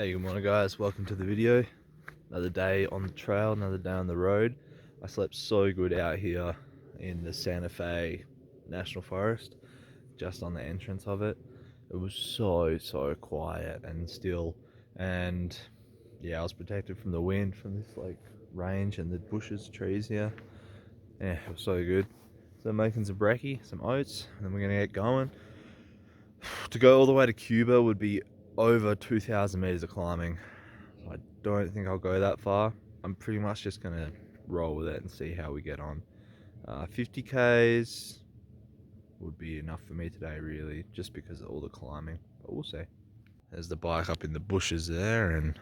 Hey, good morning guys, welcome to the video. Another day on the trail, another day on the road. I slept so good out here in the Santa Fe National Forest, just on the entrance of it. It was so quiet and still, and yeah, I was protected from the wind from this like range and the bushes, trees here. Yeah, it was so good. So I'm making some brekkie, some oats, and then we're gonna get going. To go all the way to Cuba would be over 2,000 meters of climbing. I don't think I'll go that far. I'm pretty much just gonna roll with it and see how we get on. 50 Ks would be enough for me today, really, just because of all the climbing, but we'll see. There's the bike up in the bushes there, and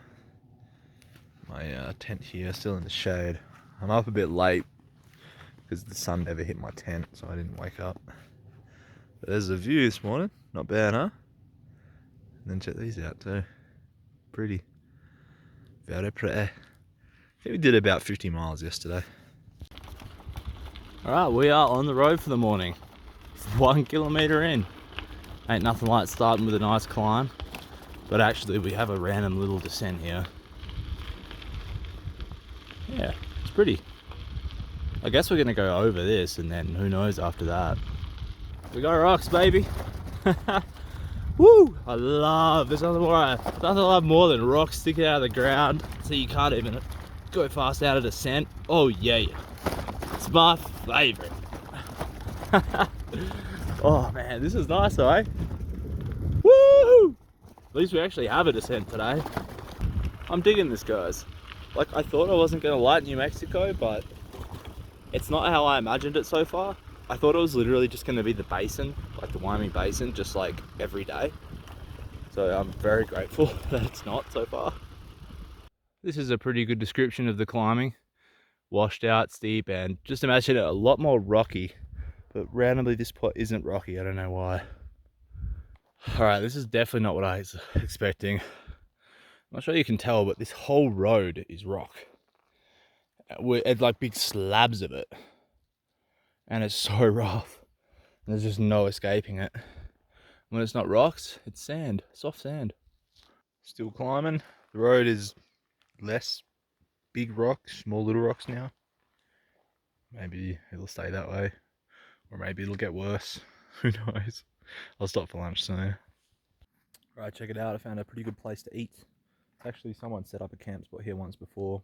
my tent here still in the shade. I'm up a bit late because the sun never hit my tent, so I didn't wake up. But there's the view this morning, not bad, huh? And then check these out too, pretty. Very pretty. I think we did about 50 miles yesterday. Alright, we are on the road for the morning. 1 kilometre in. Ain't nothing like starting with a nice climb. But actually we have a random little descent here. Yeah, it's pretty. I guess we're gonna go over this and then who knows after that. We got rocks, baby. Woo! I love, there's nothing I love more than rocks sticking out of the ground so you can't even go fast out of descent. Oh yeah. It's my favourite. Oh man, this is nice though, eh? Woo! At least we actually have a descent today. I'm digging this, guys. Like, I thought I wasn't going to like New Mexico, but it's not how I imagined it so far. I thought it was literally just going to be the basin, like the Wyoming basin, just like every day. So I'm very grateful that it's not so far. This is a pretty good description of the climbing. Washed out, steep, and just imagine it a lot more rocky. But randomly this spot isn't rocky, I don't know why. Alright, this is definitely not what I was expecting. I'm not sure you can tell, but this whole road is rock. It's like big slabs of it. And it's so rough. And there's just no escaping it. When it's not rocks, it's sand, soft sand. Still climbing. The road is less big rocks, more little rocks now. Maybe it'll stay that way. Or maybe it'll get worse. Who knows? I'll stop for lunch soon. Right, check it out. I found a pretty good place to eat. Actually, someone set up a camp spot here once before.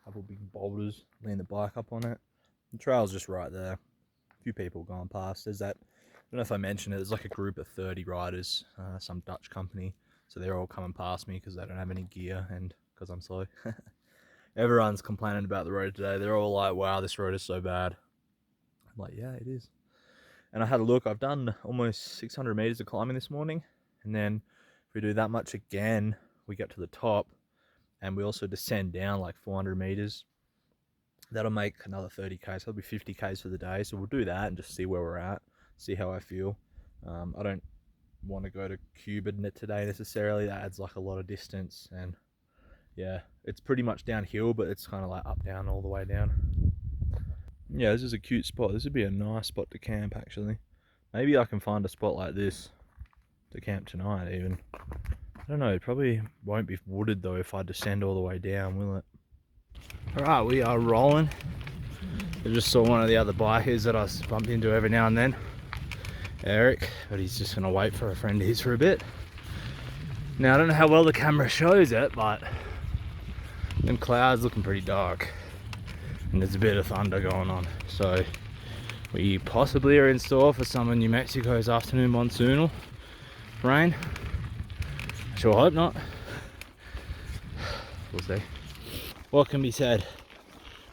A couple big boulders, lean the bike up on it. The trail's just right there. A few people going past. There's that, I don't know if I mentioned it, there's like a group of 30 riders, some Dutch company. So they're all coming past me because they don't have any gear and because I'm slow. Everyone's complaining about the road today. They're all like, wow, this road is so bad. I'm like, yeah, it is. And I had a look. I've done almost 600 meters of climbing this morning. And then if we do that much again, we get to the top and we also descend down like 400 meters. That'll make another 30 Ks. That'll be 50 Ks for the day. So we'll do that and just see where we're at, see how I feel. I don't want to go to Cuba today necessarily. That adds like a lot of distance. And yeah, it's pretty much downhill, but it's kind of like up, down, all the way down. Yeah, this is a cute spot. This would be a nice spot to camp, actually. Maybe I can find a spot like this to camp tonight, even. I don't know, it probably won't be wooded, though, if I descend all the way down, will it? Alright, we are rolling. I just saw one of the other bikers that I bump into every now and then. Eric, but he's just going to wait for a friend of his for a bit. Now, I don't know how well the camera shows it, but them clouds looking pretty dark. And there's a bit of thunder going on, so we possibly are in store for some of New Mexico's afternoon monsoonal rain. I sure hope not. We'll see. What can be said?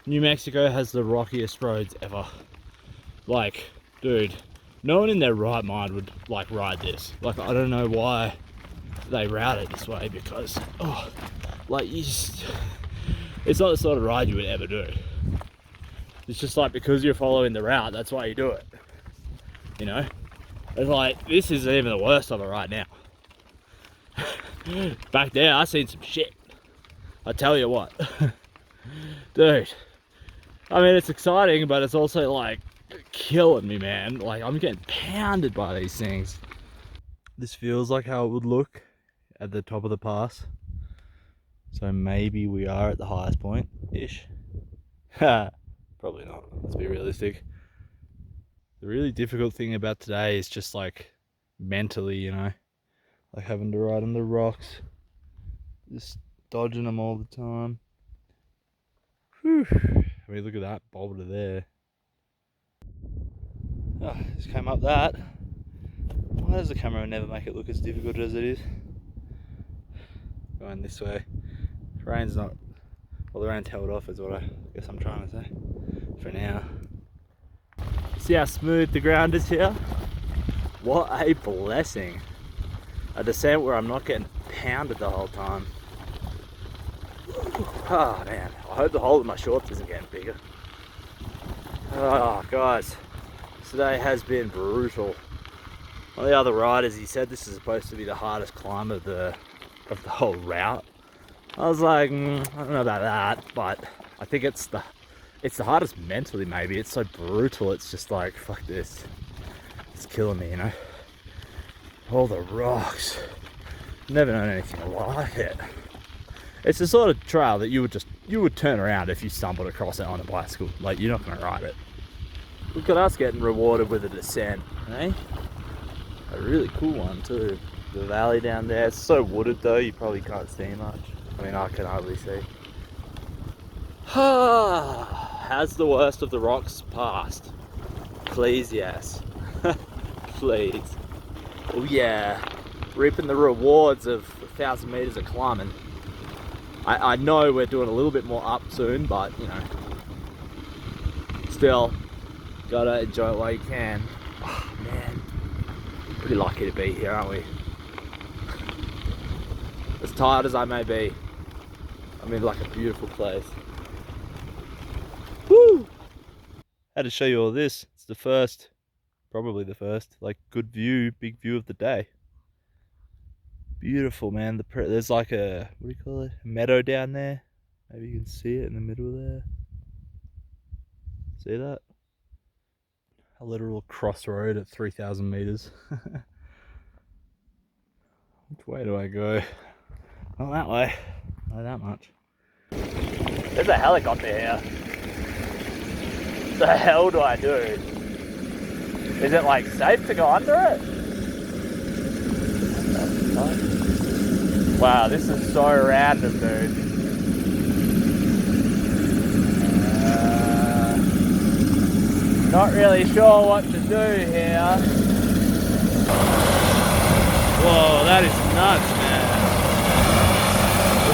New Mexico has the rockiest roads ever. Like, dude, no one in their right mind would like ride this. Like, I don't know why they route it this way because, oh, like you just, it's not the sort of ride you would ever do. It's just like because you're following the route, that's why you do it. You know? It's like, this is even the worst of it right now. Back there, I seen some shit. I tell you what. Dude. I mean, it's exciting, but it's also like killing me, man. Like, I'm getting pounded by these things. This feels like how it would look at the top of the pass. So maybe we are at the highest point-ish. Probably not, let's be realistic. The really difficult thing about today is just like mentally, you know, like having to ride on the rocks, just dodging them all the time. Whew. I mean, look at that boulder there. Oh, just came up that. Why does the camera never make it look as difficult as it is? Going this way. The rain's not, well, the rain's held off is what I guess I'm trying to say for now. See how smooth the ground is here? What a blessing. A descent where I'm not getting pounded the whole time. Oh man, I hope the hole in my shorts isn't getting bigger. Oh guys, today has been brutal. One of the other riders, he said this is supposed to be the hardest climb of the whole route. I was like, I don't know about that, but I think it's the hardest mentally maybe. It's so brutal, it's just like, fuck this. It's killing me, you know? All the rocks. Never known anything like it. It's the sort of trail that you would turn around if you stumbled across it on a bicycle. Like, you're not gonna ride it. Look at us getting rewarded with a descent, eh? A really cool one too. The valley down there, it's so wooded though, you probably can't see much. I mean, I can hardly see. Has the worst of the rocks passed? Please, yes. Please. Oh yeah, reaping the rewards of 1,000 meters of climbing. I know we're doing a little bit more up soon, but you know, still, gotta enjoy it while you can. Oh man, pretty lucky to be here, aren't we? As tired as I may be, I'm in like a beautiful place. Woo! Had to show you all this. It's the first, probably the first, like good view, big view of the day. Beautiful, man. There's like a, what do you call it? A meadow down there. Maybe you can see it in the middle there. See that? A literal crossroad at 3,000 meters. Which way do I go? Not that way. Not that much. There's a helicopter here. What the hell do I do? Is it like safe to go under it? Wow, this is so random, dude. Not really sure what to do here. Whoa, that is nuts, man.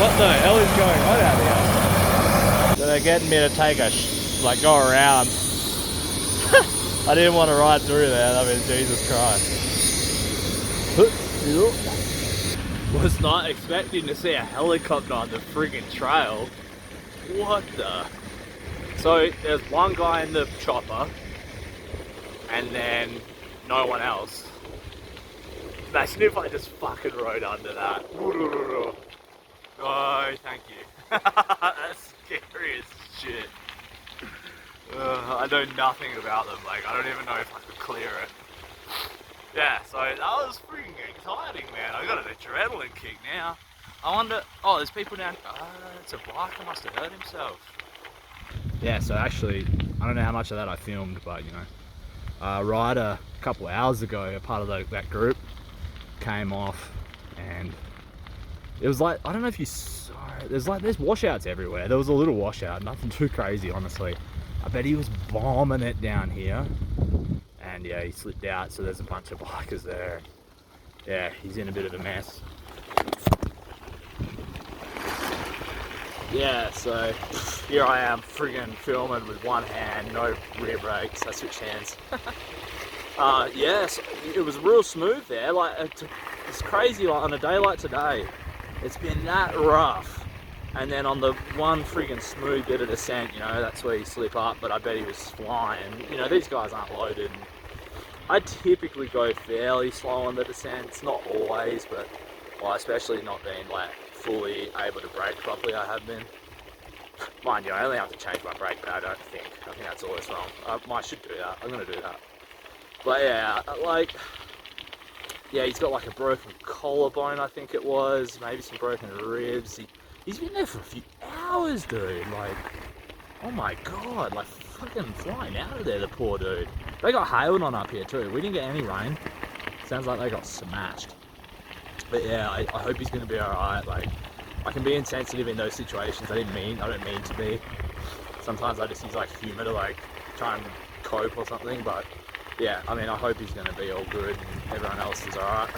What the hell is going on out here? So they're getting me to take a, go around. I didn't want to ride through there, I mean, Jesus Christ. Was not expecting to see a helicopter on the friggin' trail. What the? So there's one guy in the chopper and then no one else. Imagine if I just fucking rode under that. Oh, thank you. That's scary as shit. I know nothing about them, like I don't even know if I could clear it. Yeah, so that was freaking exciting, man. I got an adrenaline kick now. I wonder, oh, there's people down, it's a biker, must have hurt himself. Yeah, so actually, I don't know how much of that I filmed, but you know, a rider a couple of hours ago, a part of that group, came off and it was like, I don't know if you saw it, there's washouts everywhere. There was a little washout, nothing too crazy, honestly. I bet he was bombing it down here. And yeah, he slipped out, so there's a bunch of bikers there. Yeah, he's in a bit of a mess. Yeah, so here I am friggin' filming with one hand, no rear brakes, I switched hands. Yes, it was real smooth there. Like, it's crazy, like on a day like today, it's been that rough. And then on the one friggin' smooth bit of descent, you know, that's where you slip up, but I bet he was flying. You know, these guys aren't loaded. I typically go fairly slow on the descents, not always, but well, especially not being like fully able to brake properly, I have been. Mind you, I only have to change my brake pad, I think that's all that's wrong. I should do that, I'm gonna do that. But yeah, like, yeah, he's got like a broken collarbone, I think it was, maybe some broken ribs. He He's been there for a few hours, dude. Like, oh my god, like fucking flying out of there, the poor dude. They got hailed on up here too. We didn't get any rain. Sounds like they got smashed. But yeah, I hope he's gonna be alright. Like, I can be insensitive in those situations. I don't mean to be. Sometimes I just use like humor to like try and cope or something. But yeah, I mean, I hope he's gonna be all good and everyone else is alright.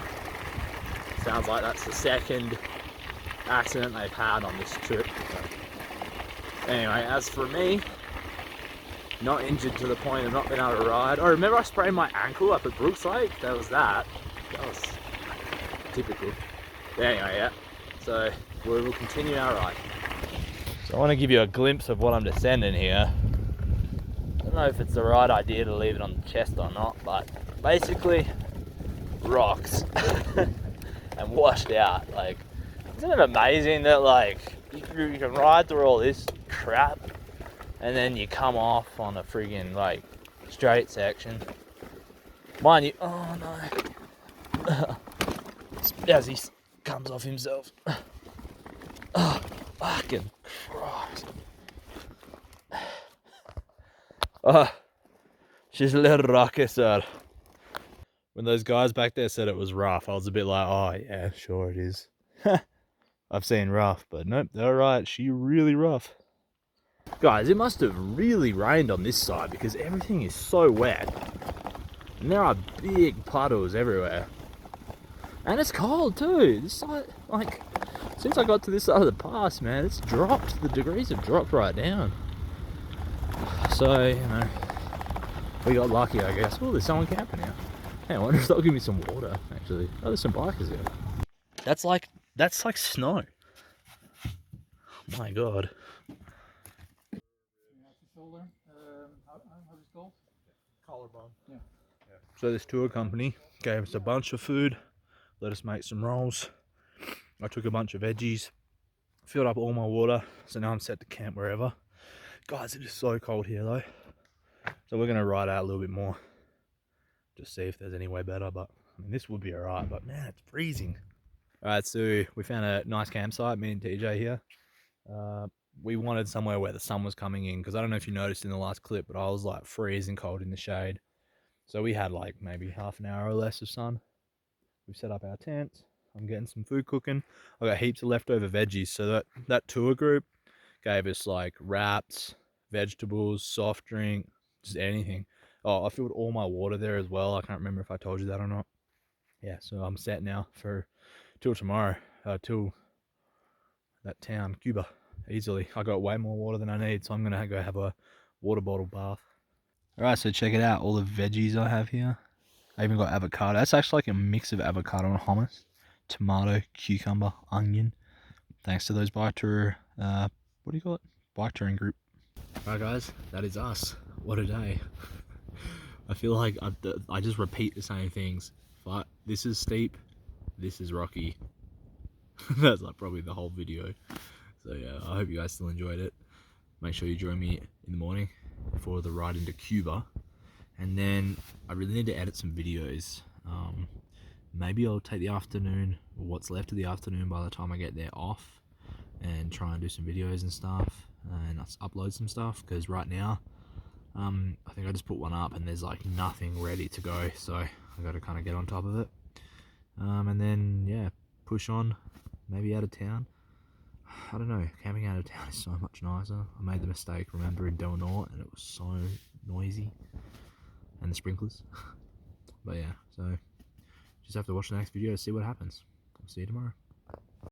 Sounds like that's the second accident they've had on this trip. But anyway, as for me, not injured to the point of not being able to ride. I remember I sprained my ankle up at Brooks Lake. That was typical. But anyway, yeah. So we will continue our ride. So I want to give you a glimpse of what I'm descending here. I don't know if it's the right idea to leave it on the chest or not, but basically rocks and washed out. Like, isn't it amazing that like you can ride through all this crap and then you come off on a friggin' like straight section. Mind you, oh no. As he comes off himself. Oh, fucking Christ. Oh, she's a little rocky, sir. When those guys back there said it was rough, I was a bit like, oh yeah, sure it is. I've seen rough, but nope, they're right. She really rough. Guys, it must have really rained on this side because everything is so wet. And there are big puddles everywhere. And it's cold too. This side, like, since I got to this side of the pass, man, it's dropped. The degrees have dropped right down. So, you know, we got lucky, I guess. Oh, there's someone camping now. Hey, I wonder if they'll give me some water, actually. Oh, there's some bikers here. That's like snow. Oh my god. Collarbone. Yeah. So this tour company gave us a bunch of food, let us make some rolls. I took a bunch of veggies, filled up all my water, so now I'm set to camp wherever. Guys, it is so cold here though. So we're gonna ride out a little bit more. Just see if there's any way better, but I mean, this would be alright, but man, it's freezing. Alright, so we found a nice campsite, me and TJ here. We wanted somewhere where the sun was coming in, because I don't know if you noticed in the last clip, but I was like freezing cold in the shade. So we had like maybe half an hour or less of sun. We've set up our tent. I'm getting some food cooking. I got heaps of leftover veggies. So that tour group gave us like wraps, vegetables, soft drink, just anything. Oh, I filled all my water there as well. I can't remember if I told you that or not. Yeah, so I'm set now for till tomorrow, till that town, Cuba, easily. I got way more water than I need, so I'm gonna go have a water bottle bath. All right, so check it out. All the veggies I have here. I even got avocado. That's actually like a mix of avocado and hummus, tomato, cucumber, onion. Thanks to those bike tour, what do you call it? Bike touring group. All right, guys, that is us. What a day. I feel like I just repeat the same things, but this is steep, this is rocky. That's like probably the whole video. So yeah, I hope you guys still enjoyed it. Make sure you join me in the morning for the ride into Cuba. And then I really need to edit some videos. Maybe I'll take the afternoon, or what's left of the afternoon by the time I get there off, and try and do some videos and stuff, and upload some stuff, because right now, I think I just put one up and there's like nothing ready to go, so I got to kind of get on top of it. And then, yeah, push on, maybe out of town. I don't know, camping out of town is so much nicer. I made the mistake, remember, in Del Norte, and it was so noisy. And the sprinklers. But yeah, so just have to watch the next video to see what happens. I'll see you tomorrow.